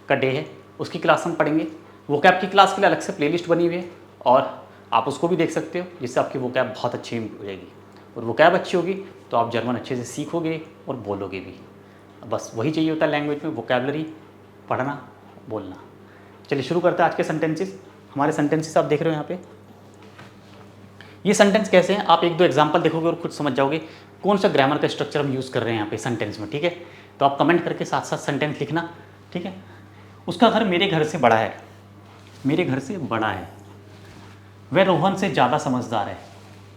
का डे है, उसकी क्लास हम पढ़ेंगे। वोकैब की क्लास के लिए अलग से प्लेलिस्ट बनी हुई है और आप उसको भी देख सकते हो, जिससे आपकी वोकैब बहुत अच्छी हो जाएगी। और वोकैब अच्छी होगी तो आप जर्मन अच्छे से सीखोगे और बोलोगे भी। बस वही चाहिए होता है लैंग्वेज में, वोकैबलरी, पढ़ना, बोलना। चलिए शुरू करते हैं आज के सेंटेंसेस। हमारे सेंटेंसेस आप देख रहे हो यहाँ पे। ये सेंटेंस कैसे हैं, आप एक दो एग्जांपल देखोगे और खुद समझ जाओगे कौन सा ग्रामर का स्ट्रक्चर हम यूज़ कर रहे हैं यहाँ पे सेंटेंस में, ठीक है। तो आप कमेंट करके साथ साथ सेंटेंस लिखना, ठीक है। उसका घर मेरे घर से बड़ा है, मेरे घर से बड़ा है। वह रोहन से ज़्यादा समझदार है,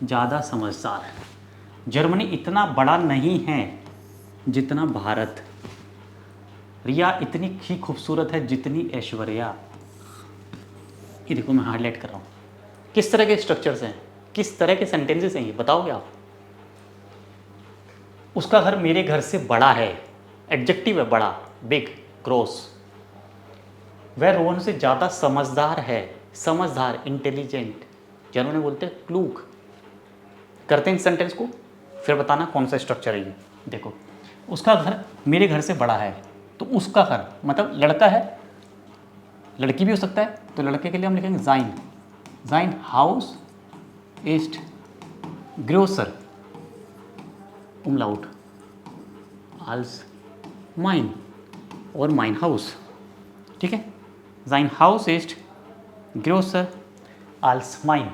ज़्यादा समझदार है। जर्मनी इतना बड़ा नहीं है जितना भारत। रिया इतनी ही खूबसूरत है जितनी ऐश्वर्या। ये देखो मैं हाईलाइट कर रहा हूँ। किस तरह के स्ट्रक्चर्स हैं, किस तरह के सेंटेंसेस हैं, ये बताओगे आप। उसका घर मेरे घर से बड़ा है, एडजेक्टिव है बड़ा, बिग, ग्रोस। वह रोहन से ज़्यादा समझदार है, समझदार, इंटेलिजेंट, जर्मन में बोलते हैं क्लूग। करते हैं इस सेंटेंस को, फिर बताना कौन सा स्ट्रक्चर है ये। देखो, उसका घर मेरे घर से बड़ा है, तो उसका घर मतलब लड़का है, लड़की भी हो सकता है, तो लड़के के लिए हम लिखेंगे जाइन। जाइन हाउस इस्ट ग्रोसर, उमलाउट, आल्स माइन और माइन हाउस, ठीक है। जाइन हाउस इस्ट ग्रोसर आल्स माइन।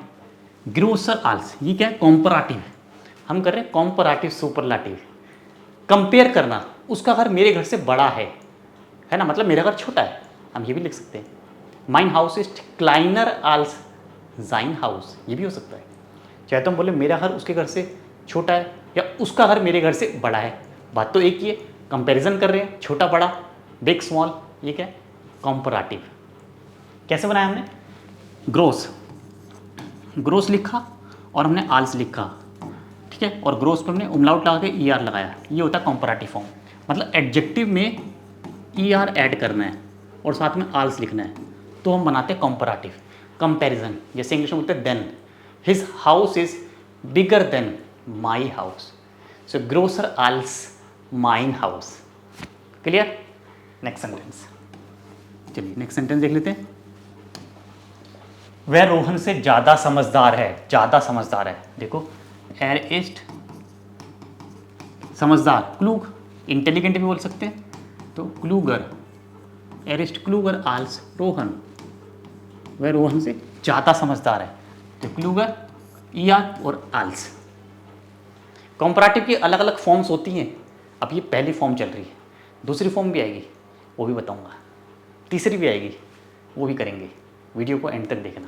ग्रोसर आल्स, ये क्या है, कॉम्पराटिव है। हम कर रहे हैं कॉम्पराटिव सुपरलाटिव, कंपेयर करना। उसका घर मेरे घर से बड़ा है ना, मतलब मेरा घर छोटा है, हम ये भी लिख सकते हैं। माइन हाउस इज क्लाइनर आल्स जाइन हाउस, ये भी हो सकता है। चाहे तो हम बोले मेरा घर उसके घर से छोटा है या उसका घर मेरे घर से बड़ा है, बात तो एक ही है। कंपैरिजन कर रहे हैं, छोटा बड़ा, बिग स्मॉल, ये क्या है, कॉम्पराटिव। कैसे बनाया हमने, ग्रोस, ग्रोस लिखा और हमने आल्स लिखा, ठीक है। और ग्रोस पे हमने उमलाउट लगा के ई आर लगाया, ये होता है कॉम्पराटिव फॉर्म। मतलब एडजेक्टिव में ई आर ऐड करना है और साथ में आल्स लिखना है, तो हम बनाते हैं कॉम्पराटिव। कंपैरिजन, जैसे इंग्लिश में बोलते हैं then, his house is bigger than my house, so ग्रोसर आल्स माइन हाउस। क्लियर। नेक्स्ट सेंटेंस, चलिए नेक्स्ट सेंटेंस देख लेते हैं। वह रोहन से ज़्यादा समझदार है, ज़्यादा समझदार है। देखो, एर इस्ट समझदार, क्लूग, इंटेलिजेंट भी बोल सकते हैं, तो क्लूगर, एरिस्ट क्लूगर आल्स रोहन। वह रोहन से ज़्यादा समझदार है, तो क्लूगर, ई आर और आल्स। कॉम्पराटिव की अलग अलग फॉर्म्स होती हैं। अब ये पहली फॉर्म चल रही है, दूसरी फॉर्म भी आएगी, वो भी बताऊंगा, तीसरी भी आएगी, वो भी करेंगे। वीडियो को एंड तक देखना।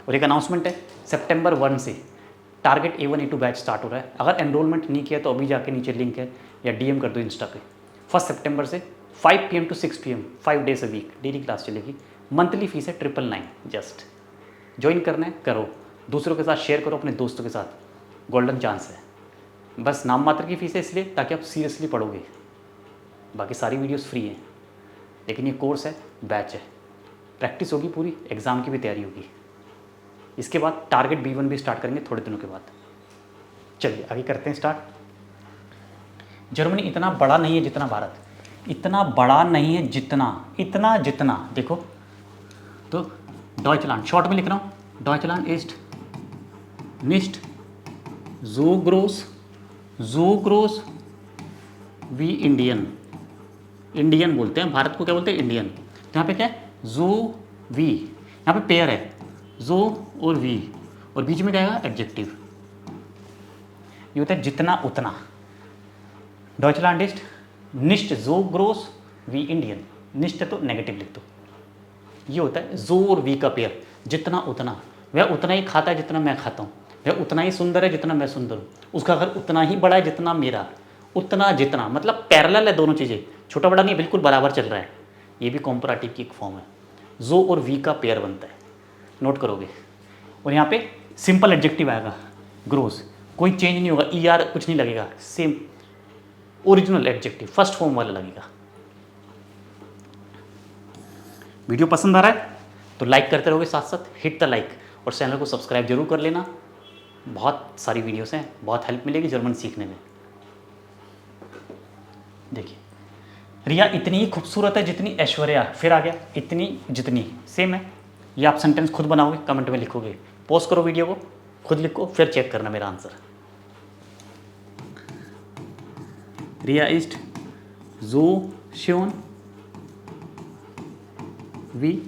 और एक अनाउंसमेंट है, सितंबर 1 से target A1 A2 batch start हो रहा है। अगर एनरोलमेंट नहीं किया तो अभी जाके नीचे लिंक है या डीएम कर दो इंस्टा पे। 1 सितंबर से 5 PM to 6 PM 5 days a week daily class चलेगी। मंथली फीस है 999। जस्ट ज्वाइन करना है, करो, दूसरों के साथ शेयर करो, अपने दोस्तों के साथ, गोल्डन चांस है। बस नाम मात्र की फीस है इसलिए ताकि आप सीरियसली पढ़ोगे, बाकी सारी वीडियोस फ्री हैं। लेकिन ये कोर्स है, बैच है, प्रैक्टिस होगी पूरी, एग्ज़ाम की भी तैयारी होगी। इसके बाद टारगेट B1 भी स्टार्ट करेंगे थोड़े दिनों के बाद। चलिए आगे करते हैं स्टार्ट। जर्मनी इतना बड़ा नहीं है जितना भारत, इतना बड़ा नहीं है जितना, इतना जितना। देखो तो डॉइचलैंड, शॉर्ट में लिख रहा हूँ, डॉइचलैंड इस्ट निस्ट जो ग्रोस वी इंडियन। इंडियन बोलते हैं, भारत को क्या बोलते हैं, इंडियन। तो यहाँ पे क्या है, जो वी, यहाँ पे पेयर है, जो और वी, और बीच में क्या आएगा, एडजेक्टिव। ये होता है जितना उतना। डॉइचलैंड इस्ट निस्ट जो ग्रोस वी इंडियन। निस्ट है तो नेगेटिव लिख दो। ये होता है जो और वी का पेयर, जितना उतना। वह उतना ही खाता है जितना मैं खाता हूँ, वह उतना ही सुंदर है जितना मैं सुंदर हूँ, उसका घर उतना ही बड़ा है जितना मेरा, उतना जितना, मतलब पैरेलल है दोनों चीज़ें, छोटा बड़ा नहीं, बिल्कुल बराबर चल रहा है। ये भी कॉम्पराटिव की एक फॉर्म है, जो और वी का पेयर बनता है, नोट करोगे। और यहाँ पे सिंपल एडजेक्टिव आएगा, ग्रोस, कोई चेंज नहीं होगा, ई आर कुछ नहीं लगेगा, same original adjective first form वाला लगेगा। वीडियो पसंद आ रहा है तो लाइक करते रहोगे, साथ साथ हिट द लाइक, और चैनल को सब्सक्राइब जरूर कर लेना। बहुत सारी वीडियोस हैं, बहुत हेल्प मिलेगी जर्मन सीखने में। देखिए रिया इतनी ही खूबसूरत है जितनी ऐश्वर्या, फिर आ गया इतनी जितनी, सेम है। ये आप सेंटेंस खुद बनाओगे, कमेंट में लिखोगे। पॉज करो वीडियो को, खुद लिखो, फिर चेक करना मेरा आंसर। रिया इस्ट जो श्योन वी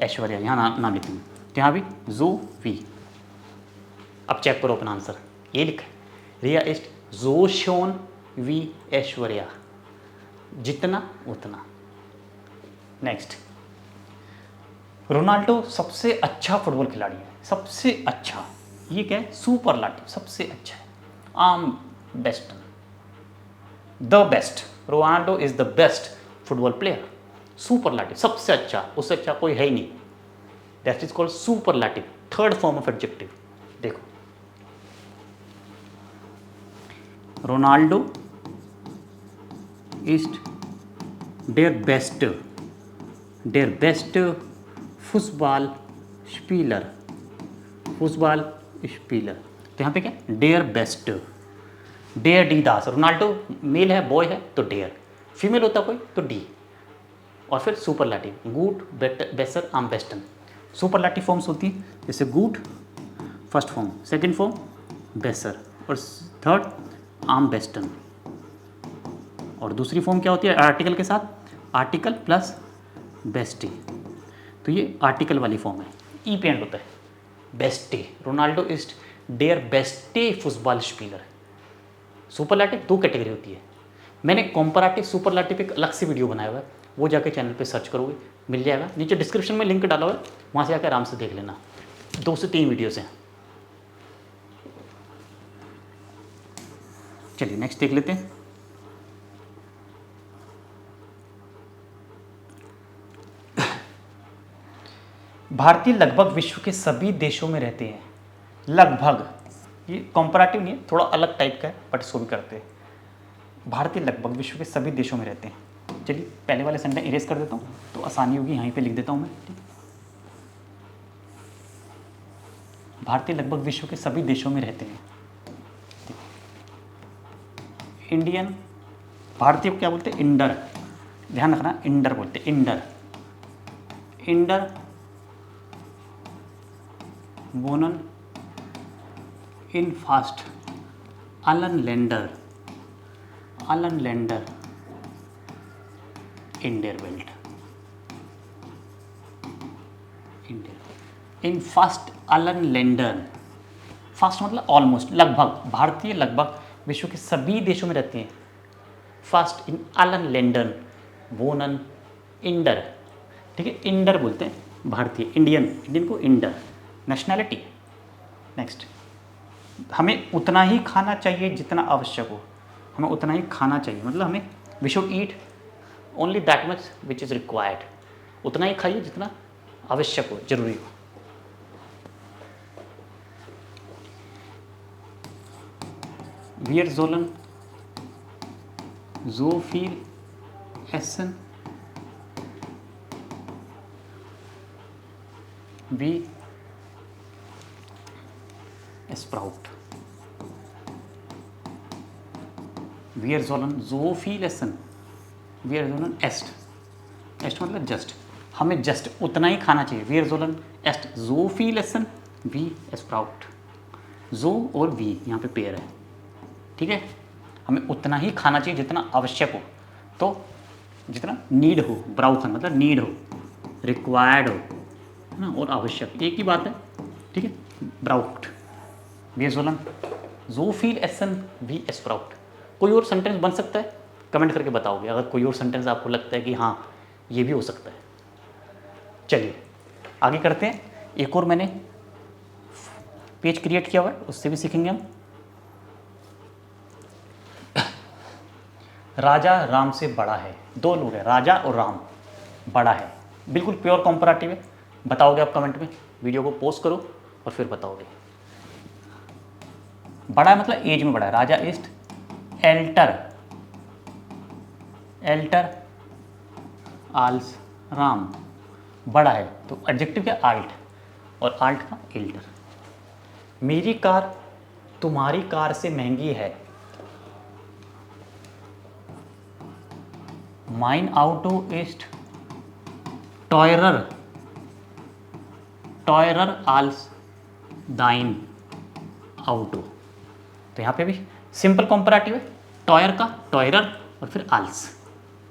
ऐश्वर्या, यहाँ नाम लिखती हूँ, तो यहाँ भी जो वी। अब चेक करो अपना आंसर, ये लिखा है रिया इस्ट जो श्योन वी ऐश्वर्या, जितना उतना। नेक्स्ट, रोनाल्डो सबसे अच्छा फुटबॉल खिलाड़ी है, सबसे अच्छा, ये क्या है, सुपरलाटिव, सबसे अच्छा है। आम बेस्ट, the best, Ronaldo is the best football player, superlative, सबसे अच्छा, उससे अच्छा कोई है ही नहीं, that is called superlative, third form of adjective. देखो, रोनाल्डो इज देयर बेस्ट फुटबॉल स्पीलर, फुटबॉल स्पीलर, तो यहाँ पे क्या, डेयर बेस्ट, डेयर डी दास, रोनाल्डो मेल है, बॉय है तो डेयर, फीमेल होता कोई तो डी, और फिर सुपरलाटिव, गुड, बेटर, आम बेस्टन। सुपरलाटिव फॉर्म्स होती है जैसे good first form, second form बेसर, और थर्ड आम बेस्टन, और दूसरी फॉर्म क्या होती है आर्टिकल के साथ, आर्टिकल प्लस बेस्टी, तो ये आर्टिकल वाली फॉर्म है, ई पे एंड होता है, बेस्टे, रोनाल्डो इज डेयर बेस्टे फुटबॉल स्पीलर। सुपरलाटिव दो कैटेगरी होती है, मैंने कॉम्पराटिव सुपरलाटिव एक अलग से वीडियो बनाया हुआ है, वो जाके चैनल पे सर्च करोगे मिल जाएगा, नीचे डिस्क्रिप्शन में लिंक डाला हुआ है, वहाँ से जाकर आराम से देख लेना, 2 से 3 वीडियोस हैं। चलिए नेक्स्ट देख लेते हैं। भारतीय लगभग विश्व के सभी देशों में रहते हैं, लगभग, ये कॉम्पराटिव नहीं है, थोड़ा अलग टाइप का है, बट इसको भी करते हैं। भारतीय लगभग विश्व के सभी देशों में रहते हैं। चलिए पहले वाले सेंटेंस इरेज कर देता हूँ तो आसानी होगी, यहीं पे लिख देता हूँ मैं, ठीक। भारतीय लगभग विश्व के सभी देशों में रहते हैं, इंडियन, भारतीय को क्या बोलते हैं, इंडर, ध्यान रखना, इंडर बोलते हैं, इंडर, इंडर वोनन इन फास्ट अलन लेंडर इंडियर बेल्ट, इन फास्ट अलन लेंडर, फास्ट मतलब ऑलमोस्ट, लगभग, भारतीय लगभग विश्व के सभी देशों में रहते हैं, फास्ट इन अलन लेंडर वोनन इंडर, ठीक है, इंडर बोलते हैं भारतीय, इंडियन को इंडर, नेशनैलिटी। नेक्स्ट, हमें उतना ही खाना चाहिए जितना आवश्यक हो, हमें उतना ही खाना चाहिए मतलब हमें, we should eat only that much which is required, उतना ही खाइए जितना आवश्यक हो, जरूरी हो। Wir sollen so viel essen wie sprout, wir sollen so viel essen, wir sollen est मतलब जस्ट, हमें जस्ट उतना ही खाना चाहिए, wir sollen est so viel essen wie sprout, जो और वी यहाँ पे पेयर है, ठीक है, हमें उतना ही खाना चाहिए जितना आवश्यक हो, तो जितना नीड हो, ब्राउखन मतलब नीड हो, रिक्वायर्ड हो, है ना, और आवश्यक एक ही बात है, ठीक है, ब्राउक्ट, वी सोलन जो फील एसन वी स्प्राउट। कोई और सेंटेंस बन सकता है, कमेंट करके बताओगे अगर कोई और सेंटेंस आपको लगता है कि हाँ ये भी हो सकता है। चलिए आगे करते हैं, एक और मैंने पेज क्रिएट किया हुआ है, उससे भी सीखेंगे हम। राजा राम से बड़ा है, 2 लोग हैं, राजा और राम, बड़ा है, बिल्कुल प्योर कॉम्पराटिव है, बताओगे आप कमेंट में, वीडियो को पोस्ट करो और फिर बताओगे। बड़ा है मतलब एज में बड़ा है, राजा इज एल्टर आल्स राम, बड़ा है तो एडजेक्टिव क्या, आल्ट, और आल्ट का एल्टर। मेरी कार तुम्हारी कार से महंगी है, माइन आउटो इस्ट टॉयरर आल्स दाइन आउटो। तो यहाँ पे भी सिंपल कॉम्परेटिव है, टॉयर का टॉयरर और फिर आल्स,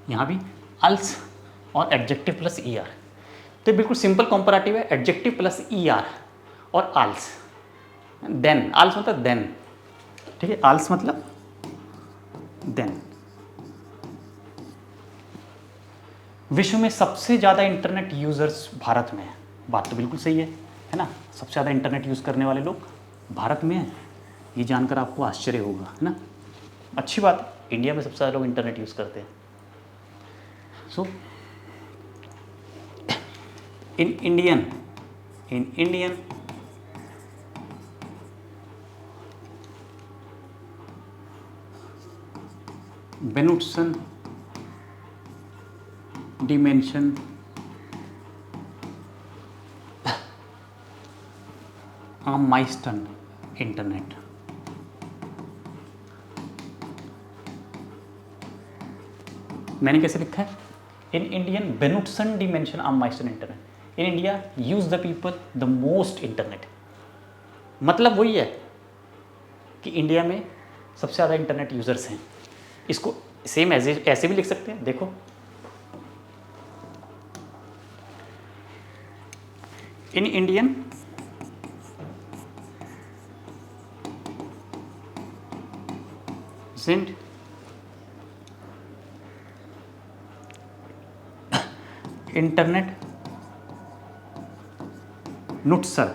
यहाँ भी अल्स और एडजेक्टिव प्लस ई आर। तो बिल्कुल सिंपल कॉम्परेटिव है, एडजेक्टिव प्लस ई आर और आल्स। देन, आल्स मतलब देन, ठीक है, आल्स मतलब देन। विश्व में सबसे ज़्यादा इंटरनेट यूज़र्स भारत में है। बात तो बिल्कुल सही है ना। सबसे ज़्यादा इंटरनेट यूज़ करने वाले लोग भारत में हैं, ये जानकर आपको आश्चर्य होगा, है ना। अच्छी बात है, इंडिया में सबसे ज़्यादा लोग इंटरनेट यूज़ करते हैं। सो इन इंडियन बेनुट्सन डिमेंशन माइस्टन इंटरनेट। मैंने कैसे लिखा है? इन इंडियन बेनुट्सन डिमेंशन माइस्टन इंटरनेट। In India use the people the most internet. मतलब वही है कि इंडिया में सबसे ज़्यादा इंटरनेट यूजर्स हैं। इसको सेम ऐसे भी लिख सकते हैं, देखो इन इंडियन sind इंटरनेट नुट्सर,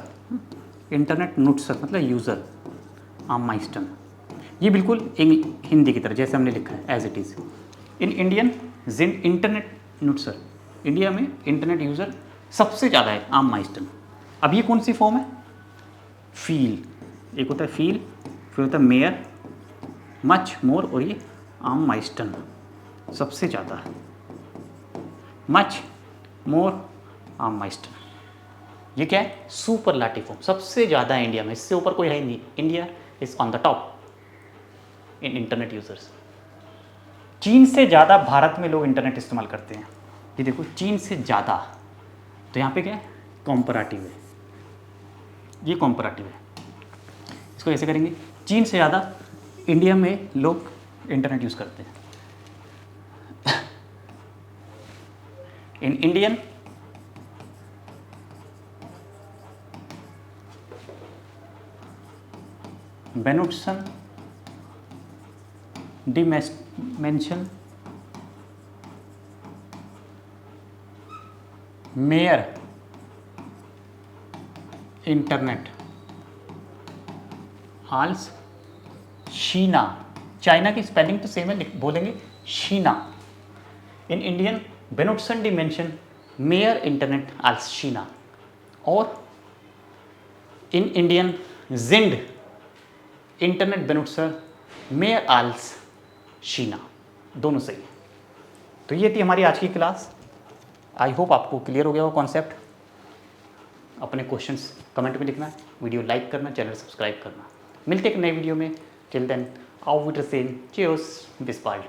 इंटरनेट नुट्सर मतलब यूज़र माइस्टन। ये बिल्कुल हिंदी की तरह जैसे हमने लिखा है एज इट इज़। इन इंडियन जिन इंटरनेट नुट्सर, इंडिया में इंटरनेट यूज़र सबसे ज़्यादा है माइस्टन। अब ये कौन सी फॉर्म है? फील, एक होता है फील, फिर होता है मेयर, मच मोर, और ये माइस्टन सबसे ज़्यादा है। मच मोर माइस्टन, ये क्या है? सुपरलाटिव फॉर्म, सबसे ज़्यादा है इंडिया में, इससे ऊपर कोई है नहीं। India is on the top in internet users. चीन से ज़्यादा भारत में लोग इंटरनेट इस्तेमाल करते हैं। ये देखो, चीन से ज़्यादा, तो यहाँ पे क्या है? कॉम्परेटिव है, ये कॉम्परेटिव है। इसको ऐसे करेंगे, चीन से ज़्यादा इंडिया में लोग इंटरनेट यूज़ करते हैं। इन इंडियन बेनुट्सन डिमेंशन मेयर इंटरनेट आल्स शीना। चाइना की स्पेलिंग तो सेम है, बोलेंगे शीना। इन इंडियन बेनुट्सन डिमेंशन मेयर इंटरनेट आल्स शीना। और इन इंडियन जिंड इंटरनेट बेनुट्सर मेयर आल्स शीना, दोनों सही है। तो ये थी हमारी आज की क्लास। आई होप आपको क्लियर हो गया वो कॉन्सेप्ट। अपने क्वेश्चंस कमेंट में लिखना, वीडियो लाइक करना, चैनल सब्सक्राइब करना। मिलते एक नए वीडियो में। Till then, auf Wiedersehen, cheers, bis bald।